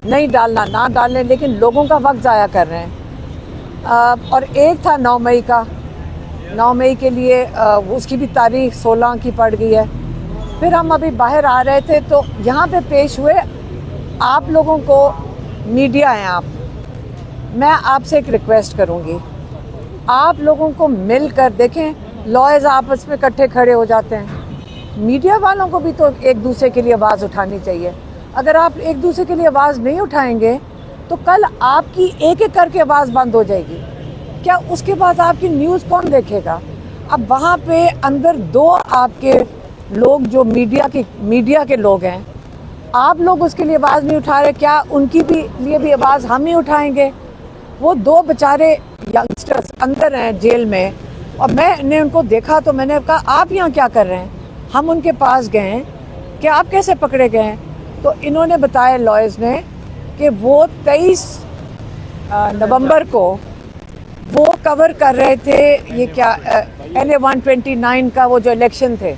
نہیں ڈالنا نہ ڈالیں، لیکن لوگوں کا وقت ضائع کر رہے ہیں۔ اور ایک تھا 9 مئی کا، 9 مئی کے لیے اس کی بھی تاریخ 16 کی پڑ گئی ہے۔ پھر ہم ابھی باہر آ رہے تھے تو یہاں پہ پیش ہوئے، آپ لوگوں کو میڈیا ہیں آپ، میں آپ سے ایک ریکویسٹ کروں گی، آپ لوگوں کو مل کر دیکھیں، لائرز آپس میں اکٹھے کھڑے ہو جاتے ہیں، میڈیا والوں کو بھی تو ایک دوسرے کے لیے آواز اٹھانی چاہیے۔ اگر آپ ایک دوسرے کے لیے آواز نہیں اٹھائیں گے تو کل آپ کی ایک ایک کر کے آواز بند ہو جائے گی، کیا اس کے بعد آپ کی نیوز کون دیکھے گا؟ اب وہاں پہ اندر 2 آپ کے لوگ جو میڈیا کے لوگ ہیں، آپ لوگ اس کے لیے آواز نہیں اٹھا رہے، کیا ان کی لیے بھی آواز ہم ہی اٹھائیں گے؟ وہ 2 بیچارے ینگسٹرز اندر ہیں جیل میں، اور میں نے ان کو دیکھا تو میں نے کہا آپ یہاں کیا کر رہے ہیں؟ ہم ان کے پاس گئے ہیں کہ آپ کیسے پکڑے گئے ہیں؟ تو انہوں نے بتایا لائرز نے کہ وہ 23 نومبر کو وہ کور کر رہے تھے، یہ کیا LA 129 کا وہ جو الیکشن تھے،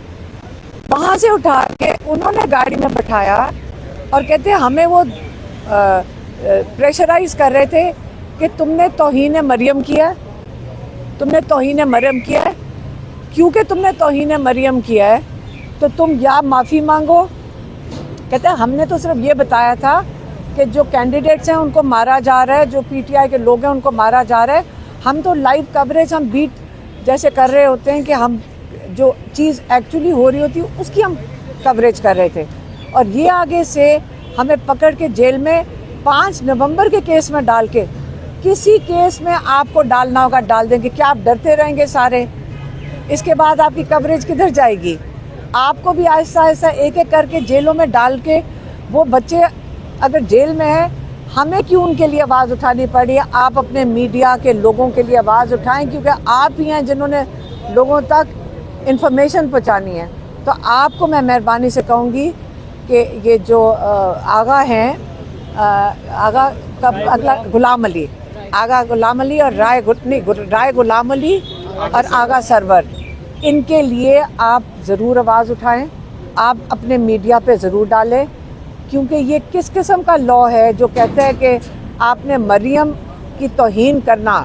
وہاں سے اٹھا کے انہوں نے گاڑی میں بٹھایا اور کہتے ہیں ہمیں وہ پریشرائز کر رہے تھے کہ تم نے توہین مریم کیا ہے، تم نے توہین مریم کیا ہے، کیونکہ تم نے توہین مریم کیا ہے تو تم یا معافی مانگو۔ کہتے ہیں ہم نے تو صرف یہ بتایا تھا کہ جو کینڈیڈیٹس ہیں ان کو مارا جا رہا ہے، جو PTI کے لوگ ہیں ان کو مارا جا رہا ہے، ہم تو لائیو کوریج ہم بیٹ جیسے کر رہے ہوتے ہیں کہ ہم جو چیز ایکچولی ہو رہی ہوتی ہے اس کی ہم کوریج کر رہے تھے، اور یہ آگے سے ہمیں پکڑ کے جیل میں 5 نومبر کے کیس میں ڈال کے، کسی کیس میں آپ کو ڈالنا ہوگا ڈال دیں گے، کیا آپ ڈرتے رہیں گے سارے؟ اس کے بعد آپ کی کوریج کدھر جائے گی؟ آپ کو بھی آہستہ آہستہ ایک ایک کر کے جیلوں میں ڈال کے، وہ بچے اگر جیل میں ہیں، ہمیں کیوں ان کے لیے آواز اٹھانی پڑی ہے؟ آپ اپنے میڈیا کے لوگوں کے لیے آواز اٹھائیں، کیونکہ آپ ہی ہیں جنہوں نے لوگوں تک انفارمیشن پہنچانی ہے۔ تو آپ کو میں مہربانی سے کہوں گی کہ یہ جو آغا ہیں، آغا کا اگلا غلام علی، آغا غلام علی اور رائے غلام علی اور آغا سرور، ان کے لیے آپ ضرور آواز اٹھائیں، آپ اپنے میڈیا پہ ضرور ڈالیں، کیونکہ یہ کس قسم کا لا ہے جو کہتا ہے کہ آپ نے مریم کی توہین کرنا،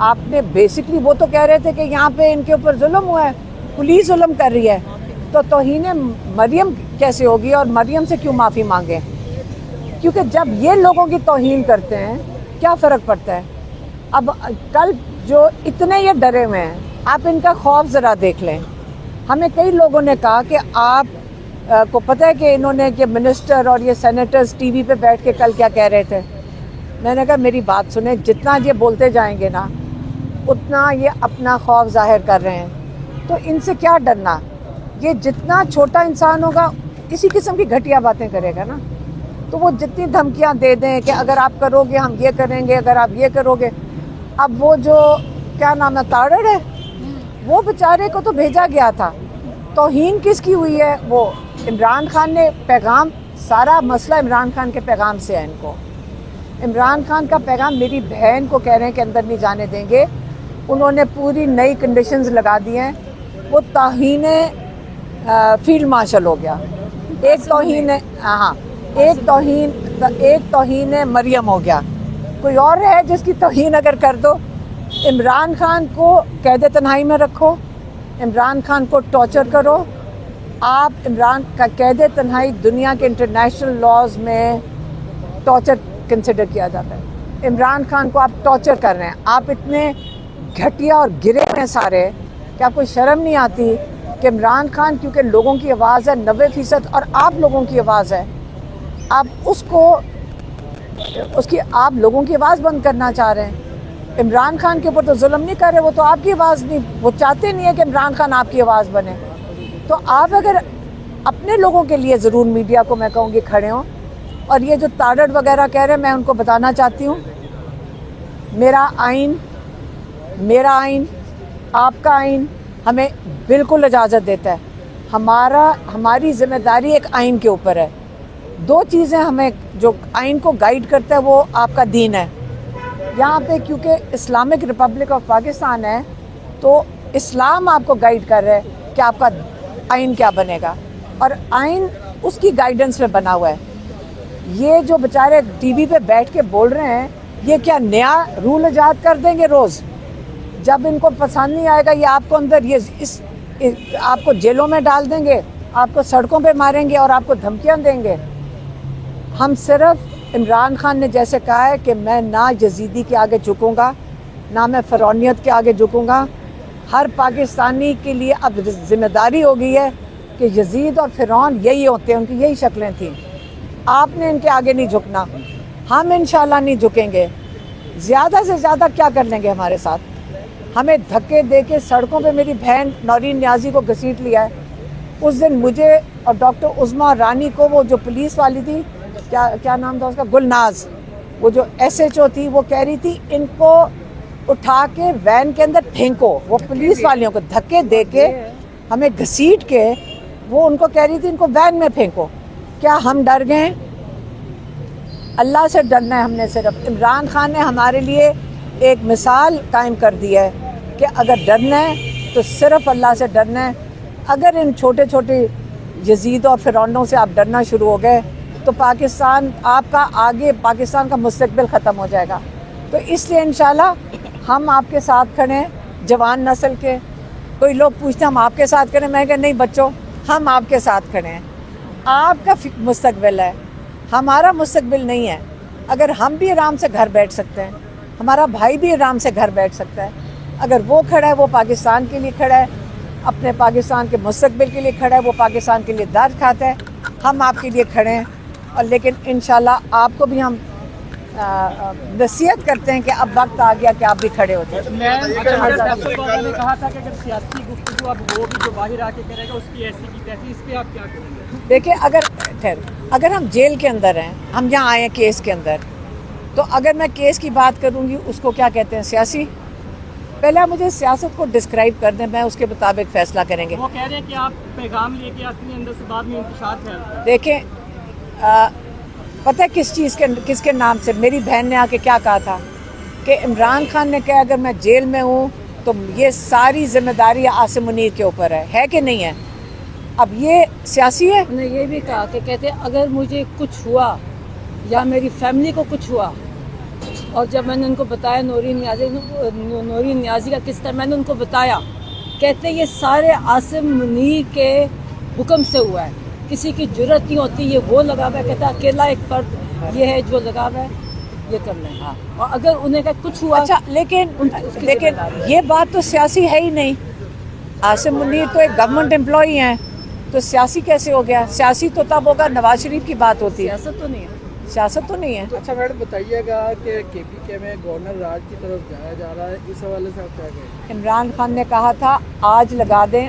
آپ نے بیسکلی، وہ تو کہہ رہے تھے کہ یہاں پہ ان کے اوپر ظلم ہوا ہے، پولیس ظلم کر رہی ہے، تو توہین مریم کیسے ہوگی اور مریم سے کیوں معافی مانگیں؟ کیونکہ جب یہ لوگوں کی توہین کرتے ہیں کیا فرق پڑتا ہے؟ اب کل جو اتنے یہ ڈرے ہوئے ہیں، آپ ان کا خوف ذرا دیکھ لیں۔ ہمیں کئی لوگوں نے کہا کہ آپ کو پتہ ہے کہ انہوں نے کہ منسٹر اور یہ سینیٹرز ٹی وی پہ بیٹھ کے کل کیا کہہ رہے تھے؟ میں نے کہا میری بات سنیں، جتنا یہ بولتے جائیں گے نا اتنا یہ اپنا خوف ظاہر کر رہے ہیں، تو ان سے کیا ڈرنا؟ یہ جتنا چھوٹا انسان ہوگا اسی قسم کی گھٹیا باتیں کرے گا نا، تو وہ جتنی دھمکیاں دے دیں کہ اگر آپ کرو گے ہم یہ کریں گے، اگر آپ یہ کرو گے۔ اب وہ جو کیا نام ہے، تاڑڑ ہے، وہ بیچارے کو تو بھیجا گیا تھا، توہین کس کی ہوئی ہے؟ وہ عمران خان نے پیغام، سارا مسئلہ عمران خان کے پیغام سے ہے۔ ان کو عمران خان کا پیغام، میری بہن کو کہہ رہے ہیں کہ اندر نہیں جانے دیں گے، انہوں نے پوری نئی کنڈیشنز لگا دی ہیں، وہ توہین فیلڈ مارشل ہو گیا، ایک توہین ایک توہین مریم ہو گیا، کوئی اور ہے جس کی توہین اگر کر دو؟ عمران خان کو قید تنہائی میں رکھو، عمران خان کو ٹارچر کرو، آپ عمران کا قید تنہائی دنیا کے انٹرنیشنل لاز میں ٹارچر کنسیڈر کیا جاتا ہے، عمران خان کو آپ ٹارچر کر رہے ہیں، آپ اتنے گھٹیا اور گرے ہیں سارے کہ آپ کو شرم نہیں آتی کہ عمران خان کیونکہ لوگوں کی آواز ہے 90% اور آپ لوگوں کی آواز ہے، آپ آپ لوگوں کی آواز بند کرنا چاہ رہے ہیں۔ عمران خان کے اوپر تو ظلم نہیں کر رہے، وہ تو آپ کی آواز نہیں، وہ چاہتے نہیں ہے کہ عمران خان آپ کی آواز بنے، تو آپ اگر اپنے لوگوں کے لیے ضرور میڈیا کو میں کہوں گی کھڑے ہوں۔ اور یہ جو تاڑڑ وغیرہ کہہ رہے ہیں، میں ان کو بتانا چاہتی ہوں، میرا آئین آپ کا آئین ہمیں بالکل اجازت دیتا ہے، ہماری ذمہ داری ایک آئین کے اوپر ہے۔ 2 چیزیں ہمیں جو آئین کو گائیڈ کرتا ہے وہ آپ کا دین ہے۔ یہاں پہ کیونکہ اسلامک ریپبلک آف پاکستان ہے تو اسلام آپ کو گائیڈ کر رہا ہے کہ آپ کا آئین کیا بنے گا، اور آئین اس کی گائیڈنس میں بنا ہوا ہے۔ یہ جو بیچارے ٹی وی پہ بیٹھ کے بول رہے ہیں یہ کیا نیا رول ایجاد کر دیں گے روز؟ جب ان کو پسند نہیں آئے گا یہ آپ کو اندر آپ کو جیلوں میں ڈال دیں گے، آپ کو سڑکوں پہ ماریں گے اور آپ کو دھمکیاں دیں گے۔ ہم صرف عمران خان نے جیسے کہا ہے کہ میں نہ یزیدی کے آگے جھکوں گا، نہ میں فرعونیت کے آگے جھکوں گا۔ ہر پاکستانی کے لیے اب ذمہ داری ہو گئی ہے کہ یزید اور فرعون یہی ہوتے ہیں، ان کی یہی شکلیں تھیں، آپ نے ان کے آگے نہیں جھکنا۔ ہم انشاءاللہ نہیں جھکیں گے۔ زیادہ سے زیادہ کیا کر لیں گے ہمارے ساتھ؟ ہمیں دھکے دے کے سڑکوں پہ میری بہن نورین نیازی کو گھسیٹ لیا ہے۔ اس دن مجھے اور ڈاکٹر عظمیٰ رانی کو، وہ جو پولیس والی تھی، کیا نام تھا اس کا، گلناز، وہ جو SHO تھی، وہ کہہ رہی تھی ان کو اٹھا کے وین کے اندر پھینکو۔ وہ پولیس والیوں کو دھکے دے کے ہمیں گھسیٹ کے وہ ان کو کہہ رہی تھی ان کو وین میں پھینکو۔ کیا ہم ڈر گئے؟ اللہ سے ڈرنا ہے ہم نے صرف۔ عمران خان نے ہمارے لیے ایک مثال قائم کر دی ہے کہ اگر ڈرنا ہے تو صرف اللہ سے ڈرنا ہے۔ اگر ان چھوٹے چھوٹے یزید اور فرعونوں سے آپ ڈرنا شروع ہو گئے تو پاکستان، آپ کا آگے پاکستان کا مستقبل ختم ہو جائے گا۔ تو اس لیے انشاءاللہ ہم آپ کے ساتھ کھڑے ہیں، جوان نسل کے۔ کوئی لوگ پوچھتے ہیں ہم آپ کے ساتھ کھڑے ہیں، میں کہا نہیں بچوں، ہم آپ کے ساتھ کھڑے ہیں۔ آپ کا مستقبل ہے، ہمارا مستقبل نہیں ہے۔ اگر ہم بھی آرام سے گھر بیٹھ سکتے ہیں، ہمارا بھائی بھی آرام سے گھر بیٹھ سکتا ہے، اگر وہ کھڑا ہے، وہ پاکستان کے لیے کھڑا ہے، اپنے پاکستان کے مستقبل کے لیے کھڑا ہے، وہ پاکستان کے لیے درد کھاتا ہے، ہم آپ کے لیے کھڑے ہیں۔ اور لیکن انشاءاللہ آپ کو بھی ہم نصیحت کرتے ہیں کہ اب وقت آ گیا کہ آپ بھی کھڑے ہوتے ہیں۔ میں نے کہا تھا کہ اگر سیاسی گفتگو اب ہوگی جو باہر آ کے کرے گا اس کی ایسی کی تیسی، اس پہ آپ کیا کریں گے؟ دیکھیں، اگر ہم جیل کے اندر ہیں، ہم یہاں آئے ہیں کیس کے اندر، تو اگر میں کیس کی بات کروں گی اس کو کیا کہتے ہیں؟ سیاسی۔ پہلے آپ مجھے سیاست کو ڈسکرائب کر دیں، میں اس کے مطابق فیصلہ کریں گے۔ وہ کہہ رہے ہیں کہ آپ پیغام لے کے آتے ہیں اندر سے بعد میں انتشار پھیلتا ہے۔ دیکھیں، پتہ ہے کس کے نام سے میری بہن نے آ کے کیا کہا تھا کہ عمران خان نے کہا اگر میں جیل میں ہوں تو یہ ساری ذمہ داری عاصم منیر کے اوپر ہے کہ نہیں ہے؟ اب یہ سیاسی ہے؟ انہوں نے یہ بھی کہا کہ کہتے ہیں اگر مجھے کچھ ہوا یا میری فیملی کو کچھ ہوا، اور جب میں نے ان کو بتایا نورین نیازی کا قصہ میں نے ان کو بتایا، کہتے ہیں یہ سارے عاصم منیر کے حکم سے ہوا ہے، کسی کی جرت نہیں ہوتی، یہ وہ لگا ہوا ہے، کہتا ہے اکیلا ایک فرد یہ ہے جو لگا ہوا ہے یہ کر لیں۔ اور اگر انہیں کہ کچھ ہوا، اچھا، لیکن یہ بات تو سیاسی ہے ہی نہیں۔ عاصم منیر تو ایک گورنمنٹ امپلائی ہیں، تو سیاسی کیسے ہو گیا؟ سیاسی تو تب ہوگا نواز شریف کی بات ہوتی ہے، سیاست تو نہیں ہے۔ سیاست تو نہیں ہے۔ اچھا میڈم بتائیے گا کہ KPK میں گورنر راج کی طرف جایا جا رہا ہے، اس حوالے سے آپ کیا کہیں؟ عمران خان نے کہا تھا آج لگا دیں